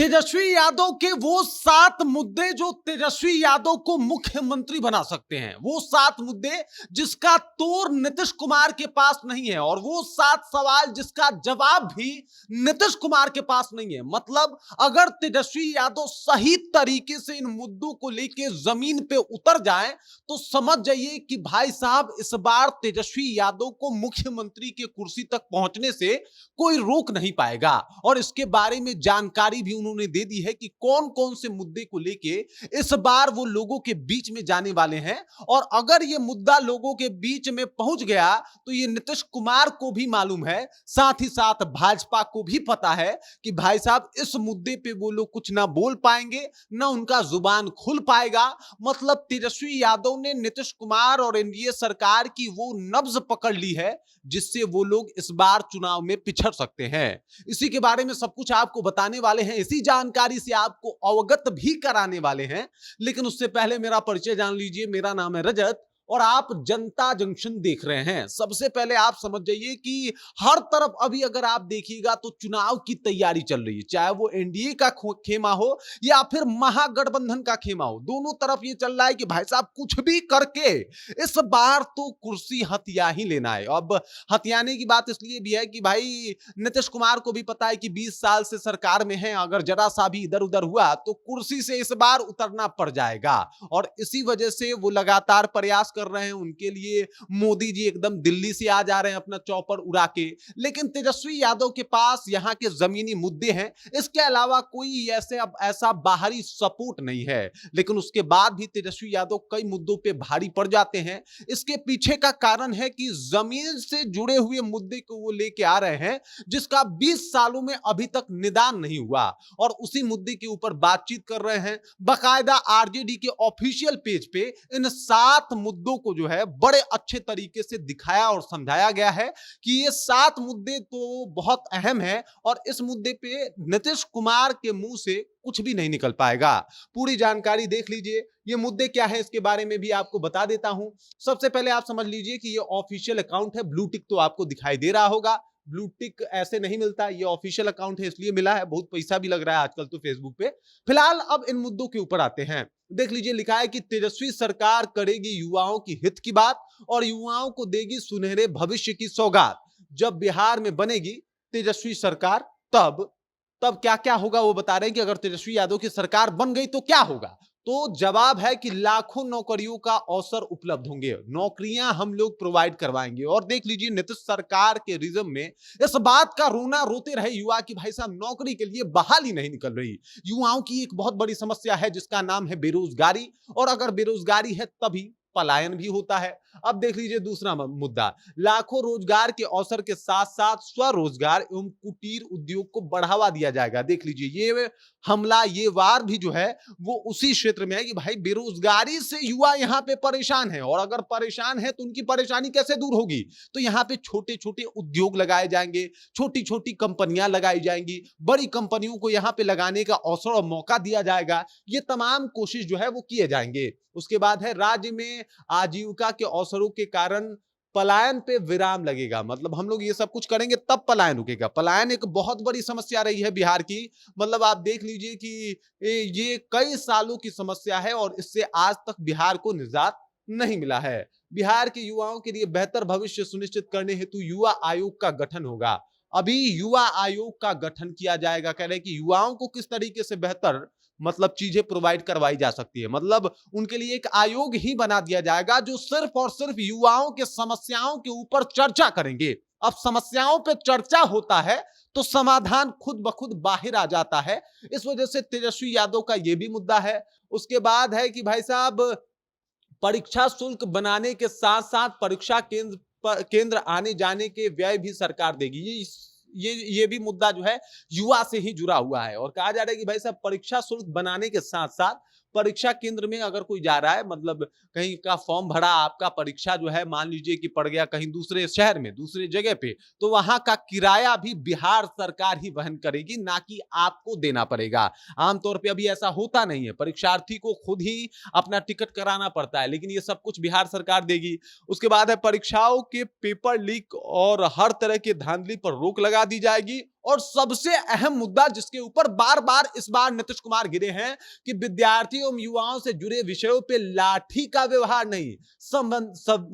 तेजस्वी यादव के वो 7 मुद्दे जो तेजस्वी यादव को मुख्यमंत्री बना सकते हैं, वो 7 मुद्दे जिसका तोड़ नीतीश कुमार के पास नहीं है, और वो 7 सवाल जिसका जवाब भी नीतीश कुमार के पास नहीं है। मतलब अगर तेजस्वी यादव सही तरीके से इन मुद्दों को लेके जमीन पे उतर जाएं तो समझ जाइए कि भाई साहब इस बार तेजस्वी यादव को मुख्यमंत्री के कुर्सी तक पहुंचने से कोई रोक नहीं पाएगा। और इसके बारे में जानकारी भी उन्होंने दे दी है कि कौन कौन से मुद्दे को लेके इस बार वो लोगों के बीच में जाने वाले हैं, और अगर ये मुद्दा लोगों के बीच में पहुंच गया तो ये नीतीश कुमार को भी मालूम है, साथ ही साथ भाजपा को भी पता है कि भाई साहब इस मुद्दे पे वो लोग कुछ ना बोल पाएंगे, ना उनका जुबान खुल पाएगा। मतलब तेजस्वी यादव ने नीतीश कुमार और एनडीए सरकार की वो नब्ज पकड़ ली है जिससे वो लोग इस बार चुनाव में पिछड़ सकते हैं। इसी के बारे में सब कुछ आपको बताने वाले हैं, इसी जानकारी से आपको अवगत भी कराने वाले हैं। लेकिन उससे पहले मेरा परिचय जान लीजिए। मेरा नाम है रजत और आप जनता जंक्शन देख रहे हैं। सबसे पहले आप समझ जाइए कि हर तरफ अभी अगर आप देखिएगा तो चुनाव की तैयारी चल रही है, चाहे वो एनडीए का खेमा हो या फिर महागठबंधन का खेमा हो। दोनों तरफ ये चल रहा है कि भाई साहब कुछ भी करके इस बार तो कुर्सी हथिया ही लेना है। अब हथियाने की बात इसलिए भी है कि भाई नीतीश कुमार को भी पता है कि 20 साल से सरकार में है, अगर जरा सा भी इधर उधर हुआ तो कुर्सी से इस बार उतरना पड़ जाएगा। और इसी वजह से वो लगातार प्रयास कर रहे हैं। उनके लिए मोदी जी एकदम दिल्ली से आ जा रहे हैं अपना चौपर उड़ा के। लेकिन तेजस्वी यादव के पास यहाँ के जमीनी मुद्दे हैं, इसके अलावा कोई ऐसा बाहरी सपोर्ट नहीं है। लेकिन उसके बाद भी तेजस्वी यादव कई मुद्दों पे भारी पड़ जाते हैं। इसके पीछे का कारण है कि जमीन से जुड़े हुए मुद्दे को वो लेके आ रहे हैं जिसका 20 सालों में अभी तक निदान नहीं हुआ, और उसी मुद्दे के ऊपर बातचीत कर रहे हैं। बकायदा आरजेडी के ऑफिशियल पेज पे इन 7 मुद्दों को जो है बड़े अच्छे तरीके से दिखाया और समझाया गया है कि ये 7 मुद्दे तो बहुत अहम है, और इस मुद्दे पे नीतीश कुमार के मुंह से कुछ भी नहीं निकल पाएगा। पूरी जानकारी देख लीजिए। ये मुद्दे क्या है इसके बारे में भी आपको बता देता हूं। सबसे पहले आप समझ लीजिए कि ये ऑफिशियल अकाउंट है। ब्लू टिक तो आपको दिखाई दे रहा होगा। ब्लू टिक ऐसे नहीं मिलता, ये ऑफिशियल अकाउंट है इसलिए मिला है। बहुत पैसा भी लग रहा है आजकल तो फेसबुक पे। फिलहाल अब इन मुद्दों के ऊपर आते हैं। देख लीजिए, लिखा है कि तेजस्वी सरकार करेगी युवाओं की हित की बात और युवाओं को देगी सुनहरे भविष्य की सौगात। जब बिहार में बनेगी तेजस्वी सरकार तब क्या क्या होगा वो बता रहे हैं कि अगर तेजस्वी यादव की सरकार बन गई तो क्या होगा। तो जवाब है कि लाखों नौकरियों का अवसर उपलब्ध होंगे, नौकरियां हम लोग प्रोवाइड करवाएंगे। और देख लीजिए, नीतीश सरकार के रिज्म में इस बात का रोना रोते रहे युवा कि भाई साहब नौकरी के लिए बहाली नहीं निकल रही। युवाओं की एक बहुत बड़ी समस्या है जिसका नाम है बेरोजगारी, और अगर बेरोजगारी है तभी पलायन भी होता है। अब देख लीजिए दूसरा मुद्दा, लाखों रोजगार के अवसर के साथ साथ स्वरोजगार एवं कुटीर उद्योग को बढ़ावा दिया जाएगा। देख लीजिए, ये हमला, ये वार भी जो है वो उसी क्षेत्र में है कि भाई बेरोजगारी से युवा यहाँ पे परेशान है, और अगर परेशान है तो उनकी परेशानी कैसे दूर होगी। तो यहाँ पे छोटे छोटे उद्योग लगाए जाएंगे, छोटी छोटी कंपनियां लगाई जाएंगी, बड़ी कंपनियों को यहाँ पे लगाने का अवसर और मौका दिया जाएगा। ये तमाम कोशिश जो है वो किए जाएंगे। उसके बाद है, राज्य में आजीविका के अवसरों के कारण पलायन पे विराम लगेगा। मतलब हम लोग ये सब कुछ करेंगे तब पलायन रुकेगा। पलायन एक बहुत बड़ी समस्या रही है बिहार की। मतलब आप देख लीजिए कि ये कई सालों की समस्या है और इससे आज तक बिहार को निजात नहीं मिला है। बिहार के युवाओं के लिए बेहतर भविष्य सुनिश्चित करने हेतु युवा आयोग का गठन होगा। अभी युवा आयोग का गठन किया जाएगा। कह रहे हैं कि युवाओं को किस तरीके से बेहतर चीजें प्रोवाइड करवाई जा सकती है। मतलब उनके लिए एक आयोग ही बना दिया जाएगा जो सिर्फ और सिर्फ युवाओं के समस्याओं के ऊपर चर्चा करेंगे। अब समस्याओं पे चर्चा होता है तो समाधान खुद ब खुद बाहर आ जाता है। इस वजह से तेजस्वी यादव का यह भी मुद्दा है। उसके बाद है कि भाई साहब परीक्षा शुल्क बनाने के साथ साथ परीक्षा केंद्र आने जाने के व्यय भी सरकार देगी। ये भी मुद्दा जो है युवा से ही जुड़ा हुआ है। और कहा जा रहा है कि भाई साहब परीक्षा शुल्क बनाने के साथ साथ परीक्षा केंद्र में अगर कोई जा रहा है, मतलब कहीं का फॉर्म भरा, आपका परीक्षा जो है मान लीजिए कि पड़ गया कहीं दूसरे शहर में, दूसरी जगह पे, तो वहां का किराया भी बिहार सरकार ही वहन करेगी, ना कि आपको देना पड़ेगा। आमतौर पे अभी ऐसा होता नहीं है, परीक्षार्थी को खुद ही अपना टिकट कराना पड़ता है, लेकिन ये सब कुछ बिहार सरकार देगी। उसके बाद है परीक्षाओं के पेपर लीक और हर तरह के धांधली पर रोक लगा दी जाएगी। और सबसे अहम मुद्दा जिसके ऊपर बार बार इस बार नीतीश कुमार गिरे हैं कि विद्यार्थियों एवं युवाओं से जुड़े विषयों पे लाठी का व्यवहार नहीं,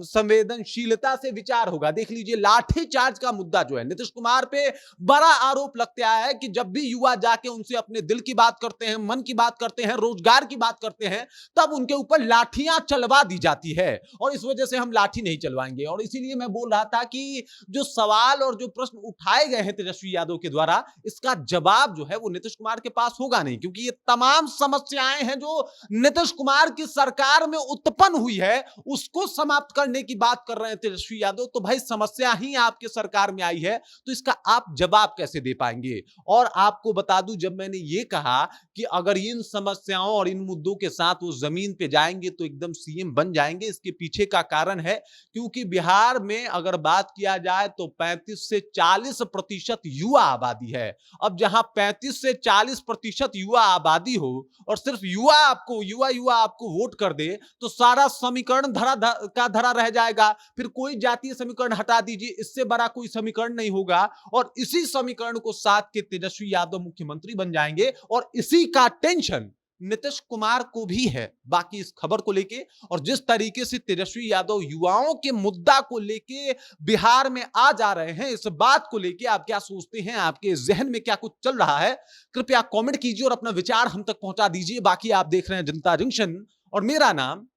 संवेदनशीलता से विचार होगा। देख लीजिए, लाठी चार्ज का मुद्दा जो है नीतीश कुमार पे बड़ा आरोप लगता है कि जब भी युवा जाके उनसे अपने दिल की बात करते हैं, मन की बात करते हैं, रोजगार की बात करते हैं, तब उनके ऊपर लाठियां चलवा दी जाती है और इस वजह से हम लाठी नहीं चलवाएंगे। और इसीलिए मैं बोल रहा था कि जो सवाल और जो प्रश्न उठाए गए हैं तेजस्वी यादव के द्वारा, इसका जवाब जो है वो नीतीश कुमार के पास होगा नहीं, क्योंकि ये तमाम समस्याएं हैं जो नीतीश कुमार की सरकार में उत्पन्न हुई है, उसको समाप्त करने की बात कर रहे हैं तेजस्वी यादव। तो भाई समस्या ही आपके सरकार में आई है, तो इसका आप जवाब कैसे दे पाएंगे? और आपको बता दूं, जब मैंने ये कहा कि अगर इन समस्याओं और इन मुद्दों के साथ वो जमीन पे जाएंगे तो एकदम सीएम बन जाएंगे, इसके पीछे का कारण है क्योंकि बिहार में अगर बात किया जाए तो 35 से 40% युवा आबादी है। अब जहां 35 से 40% युवा आबादी हो और सिर्फ युवा आपको वोट कर दे, तो सारा समीकरण धरा रह जाएगा। फिर कोई जातीय समीकरण हटा दीजिए, इससे बड़ा कोई समीकरण नहीं होगा और इसी समीकरण को साथ के तेजस्वी यादव मुख्यमंत्री बन जाएंगे और इसी का टेंशन नीतीश कुमार को भी है बाकी इस खबर को लेके। और जिस तरीके से तेजस्वी यादव युवाओं के मुद्दा को लेके बिहार में आ जा रहे हैं, इस बात को लेके आप क्या सोचते हैं? आपके जहन में क्या कुछ चल रहा है? कृपया कमेंट कीजिए और अपना विचार हम तक पहुंचा दीजिए। बाकी आप देख रहे हैं जनता जंक्शन और मेरा नाम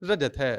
रजत है।